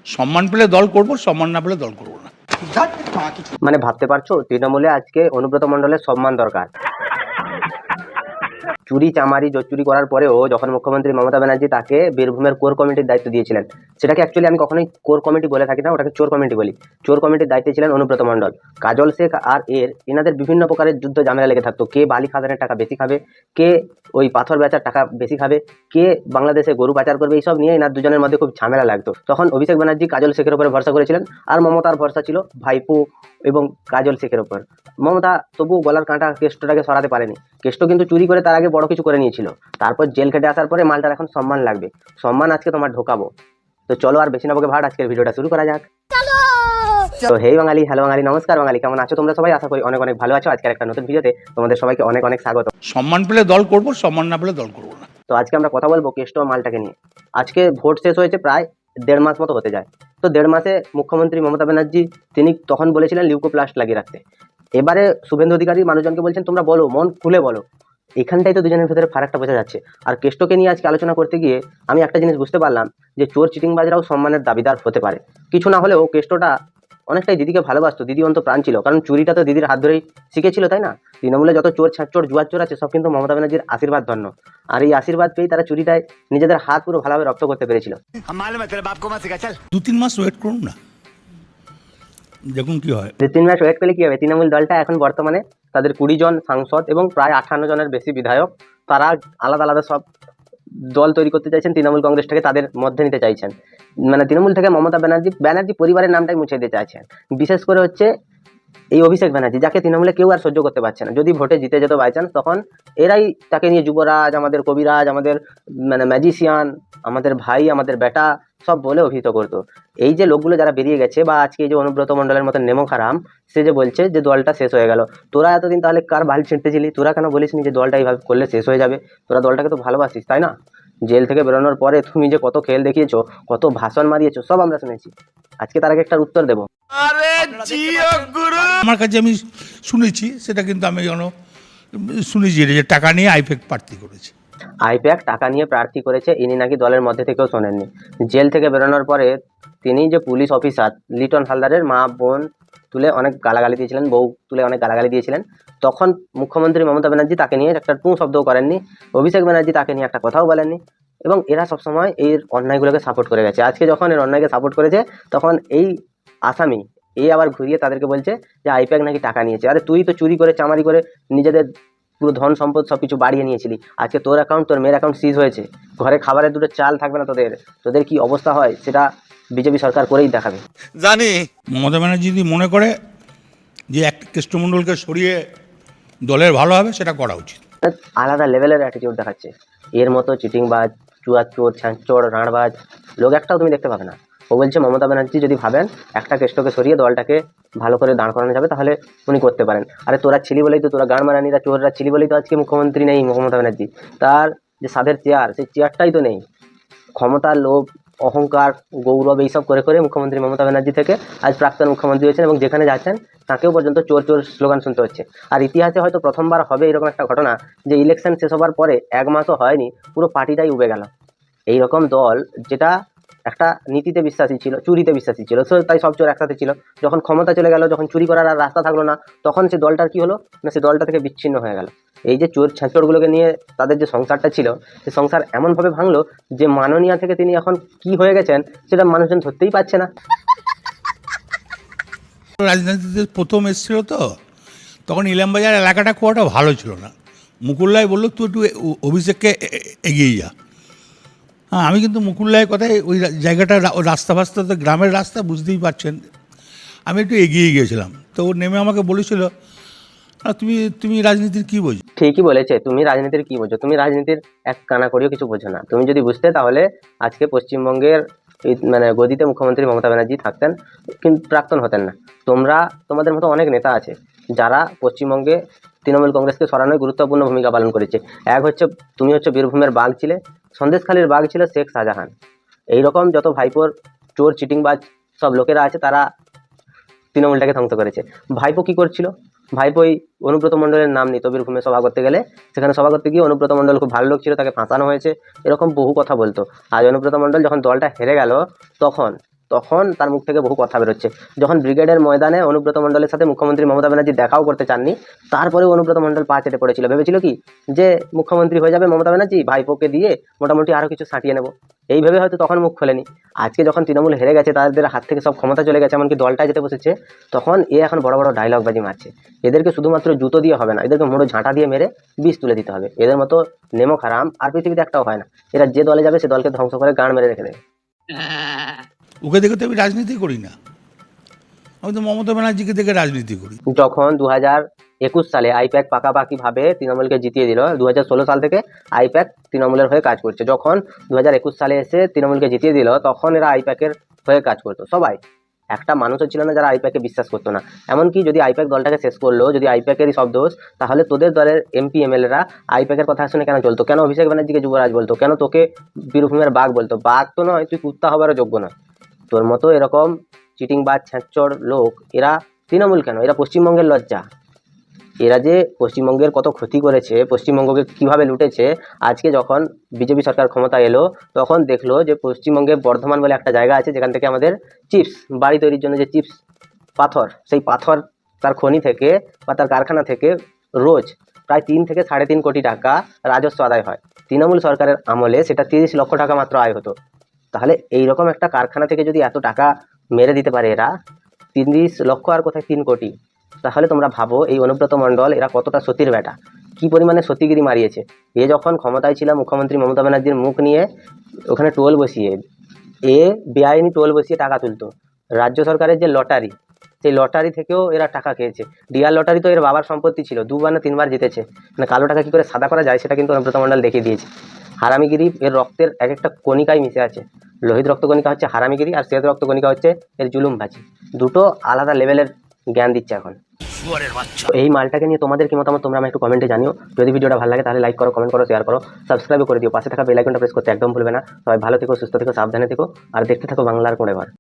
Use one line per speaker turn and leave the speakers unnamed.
সম্মান পেলে দল করব, সম্মান না পেলে দল করব না।
মানে ভাবতে পারছো তৃণমূলে আজকে অনুব্রত মণ্ডলের সম্মান দরকার। চুরি চামারি চুরি করার পরেও যখন মুখ্যমন্ত্রী মমতা ব্যানার্জি তাকে বীরভূমের কোর কমিটির দায়িত্ব দিয়েছিলেন, সেটাকে অ্যাকচুয়ালি আমি কখনোই কোর কমিটি বলে থাকি না, ওটাকে চোর কমিটি বলি। চোর কমিটির দায়িত্বে ছিলেন অনুব্রত মণ্ডল। কাজল শেখ আর এনাদের বিভিন্ন প্রকারের যুদ্ধ ঝামেলা লেগে থাকতো, কে বালি খাদানের টাকা বেশি খাবে, কে ওই পাথর বেচার টাকা বেশি খাবে, কে বাংলাদেশে গরু পাচার করবে, এইসব নিয়ে এনার দুজনের মধ্যে খুব ঝামেলা লাগতো। তখন অভিষেক ব্যানার্জি কাজল শেখের উপরে ভরসা করেছিলেন, আর মমতার ভরসা ছিল ভাইপো এবং কাজল শেখের উপর। মমতা তবু গলার কাঁটা কেষ্টটাকে সরাতে পারেনি। কেষ্ট কিন্তু চুরি করে তার আগে বড় কিছু করে নিয়েছিল, তারপর জেল খেটে আসার পরে মালটার এখন সম্মান লাগবে। সম্মান আজকে তোমার ঢোকাবো। তো চলো আর বেশি না বকে ভাট, আজকের ভিডিওটা শুরু করা যাক। তো হেই বাঙালি, হ্যালো বাঙালি, নমস্কার বাঙালি, কেমন আছো তোমরা সবাই? আশা করি অনেক অনেক ভালো আছো। আজকের একটা নতুন ভিডিওতে তোমাদের সবাইকে অনেক অনেক স্বাগত।
সম্মান পেলে দল করব, সম্মান না পেলে দল করব না।
তো আজকে আমরা কথা বলবো কেষ্ট মালটাকে নিয়ে। আজকে ভোট শেষ হয়েছে, প্রায় 1.5 মাস মতো হতে যায়। তো 1.5 মাসে মুখ্যমন্ত্রী মমতা ব্যানার্জি তিনি তখন বলেছিলেন লিউকোপ্লাস্ট লাগিয়ে রাখতে। এবারে শুভেন্দু অধিকারী মানুষজনকে বলছেন তোমরা বলো, মন খুলে বলো। এখানটাই তো দুজনের ভেতরে ফারাকটা বোঝা যাচ্ছে। আর কেষ্টকে নিয়ে আজকে আলোচনা করতে গিয়ে আমি একটা জিনিস বুঝতে পারলাম যে চোর চিটিংবাজরাও সম্মানের দাবিদার হতে পারে। কিছু না হলেও কেষ্টটা অনেকটাই দিদিকে ভালোবাসতো, দিদি অন্ত প্রাণ ছিল, কারণ চুরিটা তো দিদির হাত ধরেই শিখেছিল, তাই না? তৃণমূলে যত চোর ছাঁচোর জুয়ার চোর আছে সব কিন্তু মমতা ব্যানার্জির আশীর্বাদ ধন্য। আর এই আশীর্বাদ পেয়েই তারা চুরিটায় নিজেদের হাত পুরো ভালোভাবে রপ্ত করতে পেরেছিল।
2-3 মাস ওয়েট করুন না, দেখুন কি হয়।
2-3 মাস ওয়েট করলে কি হবে? তৃণমূল দলটা এখন বর্তমানে তাদের 20 জন সাংসদ এবং প্রায় 58 জনের বেশি বিধায়ক, তারা আলাদা আলাদা সব দল তৈরি করতে চাইছেন, তৃণমূল কংগ্রেসটাকে তাদের মধ্যে নিতে চাইছেন। মানে তৃণমূল থেকে মমতা ব্যানার্জি পরিবারের নামটাই মুছে দিতে চাইছেন। বিশেষ করে হচ্ছে এই অভিষেক ব্যানার্জি, যাকে তৃণমূলে কেউ আর সহ্য করতে পারছে না। যদি ভোটে জিতে যেত বাই চান্স, তখন এরাই তাকে নিয়ে যুবরাজ, আমাদের কবিরাজ, আমাদের মানে ম্যাজিশিয়ান, আমাদের ভাই, আমাদের বেটা সব বলে অভিহিত করতো। এই যে লোকগুলো যারা বেরিয়ে গেছে, বা আজকে এই যে অনুব্রত মণ্ডলের মতো নেমো খারাম, সে যে বলছে যে দলটা শেষ হয়ে গেল। তোরা এতদিন তাহলে কার বাল ছিঁড়তেছিলি? তোরা কেন বলিসনি যে দলটা এইভাবে করলে শেষ হয়ে যাবে? তোরা দলটাকে তো ভালোবাসিস, তাই না? জেল থেকে বেরোনোর পরে তুমি যে কত খেল দেখিয়েছো, কত ভাষণ মারিয়েছো, সব আমরা শুনেছি। আজকে তার আগে একটা উত্তর দেবো।
আমার কাছে আমি শুনেছি, সেটা কিন্তু আমি শুনেছি যে টাকা নিয়ে আইপ্যাক প্রার্থী করেছে।
আইপ্যাক টাকা নিয়ে প্রার্থী করেছে, ইনি নাকি দলের মধ্যে থেকেও শোনেননি। জেল থেকে বেরোনোর পরে তিনি যে পুলিশ অফিসার লিটন হালদারের মা বোন তুলে অনেক গালাগালি দিয়েছিলেন, বউ তুলে অনেক গালাগালি দিয়েছিলেন, তখন মুখ্যমন্ত্রী মমতা ব্যানার্জি তাকে নিয়ে একটা টু শব্দও করেননি। অভিষেক ব্যানার্জি তাকে নিয়ে একটা কথাও বলেননি। এবং এরা সবসময় এর অন্যায়গুলোকে সাপোর্ট করে গেছে। আজকে যখন এর অন্যায়কে সাপোর্ট করেছে, তখন এই আসামি আবার ঘুরিয়ে তাদেরকে বলছে যে আইপ্যাক নাকি টাকা নিয়েছে। আরে তুই তো চুরি করে চামারি করে নিজেদের পুরো ধন সম্পদ সবকিছু বাড়িয়ে নিয়েছিলি। আজকে তোর অ্যাকাউন্ট, তোর মেয়ের অ্যাকাউন্ট সিজ হয়েছে, ঘরে খাবারের দুটো চাল থাকবে না তোদের। তোদের কি অবস্থা হয় সেটা বিজেপি সরকার করেই দেখাবে।
জানি মমতা ব্যানার্জি যদি মনে করে যে এক কৃষ্ণমণ্ডলকে সরিয়ে দলের ভালো হবে, সেটা করা উচিত।
আলাদা লেভেলের অ্যাটিটিউড দেখাচ্ছে। এর মতো চিটিংবাজ, চুয়াচোর, ছ্যাঁচোর, রাঁড়বাজ লোক একটাও তুমি দেখতে পাবে না। ও বলছে মমতা ব্যানার্জি যদি ভাবেন একটা কেষ্টকে সরিয়ে দলটাকে ভালো করে দাঁড় করানো যাবে, তাহলে উনি করতে পারেন। আরে তোরা ছিলি বলেই তো, তোরা গাঁড় মারানিরা চোররা ছিলি বলেই তো আজকে মুখ্যমন্ত্রী নেই মমতা ব্যানার্জি। তার যে সাধের চেয়ার, সেই চেয়ারটাই তো নেই। ক্ষমতার লোভ, অহংকার, গৌরব এইসব করে করে মুখ্যমন্ত্রী মমতা ব্যানার্জি থেকে আজ প্রাক্তন মুখ্যমন্ত্রী হয়েছেন, এবং যেখানে যাচ্ছেন তাকেও পর্যন্ত চোর চোর স্লোগান শুনতে হচ্ছে। আর ইতিহাসে হয়তো প্রথমবার হবে এরকম একটা ঘটনা যে ইলেকশন শেষ হবার পরে 1 মাসও হয়নি, পুরো পার্টিটাই উবে গেল। এইরকম দল যেটা একটা নীতিতে বিশ্বাসী ছিল, চুরিতে বিশ্বাসী ছিল, তাই সব চোর একসাথে ছিল। যখন ক্ষমতা চলে গেল, যখন চুরি করার আর রাস্তা থাকলো না, তখন সে দলটার কি হলো না, সে দলটা থেকে বিচ্ছিন্ন হয়ে গেল। এই যে চোর ছাঁচোরগুলোকে নিয়ে তাদের যে সংসারটা ছিল, সে সংসার এমনভাবে ভাঙলো যে মাননীয়া থেকে তিনি এখন কি হয়ে গেছেন সেটা মানুষজন ধরতেই পারছে না।
রাজনীতিতে প্রথম এসেছিল তো, তখন ইলামবাজার এলাকাটা খুব একটা ভালো ছিল না। মুকুল্লাই বললো তুই একটু অভিষেককে এগিয়ে যা। হ্যাঁ, আমি কিন্তু মুকুল্লাইয়ের কথায় ওই জায়গাটা, রাস্তা ফাস্তা তো গ্রামের রাস্তা, বুঝতেই পারছেন, আমি একটু এগিয়ে গিয়েছিলাম। তো ও নেমে আমাকে বলেছিল তুমি রাজনীতির কী বোঝো?
ঠিকই বলেছে, তুমি রাজনীতির কি বোঝো? তুমি রাজনীতির এক কানা করিও কিছু বোঝো না। তুমি যদি বুঝতে, তাহলে আজকে পশ্চিমবঙ্গের মানে গদিতে মুখ্যমন্ত্রী মমতা ব্যানার্জি থাকতেন, কিন্তু প্রাক্তন হতেন না। তোমাদের মতো অনেক নেতা আছে যারা পশ্চিমবঙ্গে তৃণমূল কংগ্রেসকে সরানোয় গুরুত্বপূর্ণ ভূমিকা পালন করেছে। তুমি হচ্ছে বীরভূমের বাঘ ছিলে, সন্দেশখালীর বাঘ ছিল শেখ শাহজাহান। এইরকম যত ভাইপোর চোর চিটিংবাজ সব লোকেরা আছে, তারা তৃণমূলটাকে ধ্বংস করেছে। ভাইপো কি করছিল? ভাইপোই অনুব্রত মণ্ডলের নাম নিত বীরভূমে সভা করতে গেলে। সেখানে সভা করতে গিয়ে অনুব্রত মণ্ডল খুব ভালো লোক ছিল, তাকে ফাঁসানো হয়েছে, এরকম বহু কথা বলতো। আজ অনুব্রত মণ্ডল যখন দলটা হেরে গেল, তখন তখন তার মুখ থেকে বহু কথা বেরোচ্ছে। যখন ব্রিগেডের ময়দানে অনুব্রত মণ্ডলের সাথে মুখ্যমন্ত্রী মমতা ব্যানার্জি দেখাও করতে চাননি, তারপরেও অনুব্রত মণ্ডল পা চেটে পড়েছিল। ভেবেছিল কি যে মুখ্যমন্ত্রী হয়ে যাবে মমতা ব্যানার্জি, ভাইপোকে দিয়ে মোটামুটি আরও কিছু সাঁটিয়ে নেব, এই ভেবে হয়তো তখন মুখ খোলেনি। আজকে যখন তৃণমূল হেরে গেছে, তাদের হাত থেকে সব ক্ষমতা চলে গেছে, এমনকি দলটা যেতে বসেছে, তখন এখন বড় বড় ডায়লগবাজি মারছে। এদেরকে শুধুমাত্র জুতো দিয়ে হবে না, এদেরকে মোড়ো ঝাঁটা দিয়ে মেরে বিষ তুলে দিতে হবে। এদের মতো নেমো খারাম আর পৃথিবীতে একটাও হয় না। এরা যে দলে যাবে সে দলকে ধ্বংস করে গাঁড় মেরে রেখে দেবে।
ওকে দেখে তো আমি রাজনীতি করি না, আমি তো মমতা ব্যানার্জিকে দেখে রাজনীতি করি।
যখন 2021 সালে আইপ্যাক পাকাপাকিভাবে তৃণমূলকে জিতিয়ে দিল, 2016 সাল থেকে আইপ্যাক তৃণমূলের হয়ে কাজ করছে। যখন 2021 সালে এসে তৃণমূলকে জিতিয়ে দিল, তখন এরা আইপ্যাকের হয়ে কাজ করতো। সবাই, একটা মানুষও ছিল না যারা আইপ্যাকে বিশ্বাস করতো না। এমনকি যদি আইপ্যাক দলটাকে শেষ করলো, যদি আইপ্যাকেরই সব দোষ, তাহলে তোদের দলের এমপি এমএলএরা আইপ্যাকের কথা শুনে কেন চলতো? কেন অভিষেক ব্যানার্জিকে যুবরাজ বলতো? কেন তোকে বীরভূমের বাঘ বলতো? বাঘ তো নয়, তুই কুত্তা হবারও যোগ্য নয়। তোর মতো এরকম চিটিংবাজ ছ্যাঁচড় লোক, এরা তৃণমূল কেন, এরা পশ্চিমবঙ্গের লজ্জা। এরা যে পশ্চিমবঙ্গের কত ক্ষতি করেছে, পশ্চিমবঙ্গকে কিভাবে লুটেছে, আজকে যখন বিজেপি সরকার ক্ষমতা এলো, তখন দেখলো যে পশ্চিমবঙ্গে বর্ধমান বলে একটা জায়গা আছে, যেখান থেকে আমাদের চিপস, বাড়ি তৈরির জন্য যে চিপস পাথর, সেই পাথর তার খনি থেকে বা তার কারখানা থেকে রোজ প্রায় 3 থেকে 3.5 কোটি টাকা রাজস্ব আদায় হয়। তৃণমূল সরকারের আমলে সেটা 30 লক্ষ টাকা মাত্র আয় হতো। তাহলে এইরকম একটা কারখানা থেকে যদি এত টাকা মেরে দিতে পারে এরা, 30 লক্ষ আর কোথায় 3 কোটি, তাহলে তোমরা ভাবো এই অনুব্রত মণ্ডল এরা কতটা সতীর বেটা, কি পরিমাণে সতীগিরি মারিয়েছে। এ যখন ক্ষমতায় ছিল, মুখ্যমন্ত্রী মমতা ব্যানার্জির মুখ নিয়ে ওখানে টোল বসিয়ে, বেআইনি টোল বসিয়ে টাকা তুলতো। রাজ্য সরকারের যে লটারি, সেই লটারি থেকেও এরা টাকা খেয়েছে। ডিআর লটারি তো এর বাবার সম্পত্তি ছিল, 2বার না 3বার জিতেছে। মানে কালো টাকা কি করে সাদা করা যায় সেটা কিন্তু অনুব্রত মণ্ডল দেখিয়ে দিয়েছে। হারামিগিরি এর রক্তের এক একটা কণিকায় মিশে আছে। লোহিত রক্ত কণিকা হচ্ছে হারামিগিরি, আর শ্বেত রক্ত কণিকা হচ্ছে এর জুলুমবাজি। দুটো আলাদা লেভেলের জ্ঞান দিচ্ছে এখন। এই মালটাকে নিয়ে তোমাদের কি মতামত তোমরা আমাকে একটু কমেন্টে জানিও। যদি ভিডিওটা ভালো লাগে তাহলে লাইক করো, কমেন্ট করো, শেয়ার করো, সাবস্ক্রাইব করে দিও। পাশে থাকা বেল আইকনটা প্রেস করতে একদম ভুলবে না। সবাই ভালো থেকো, সুস্থ থেকো, সাবধানে থেকো, আর দেখতে থাকো বাংলার কোণে ঘর।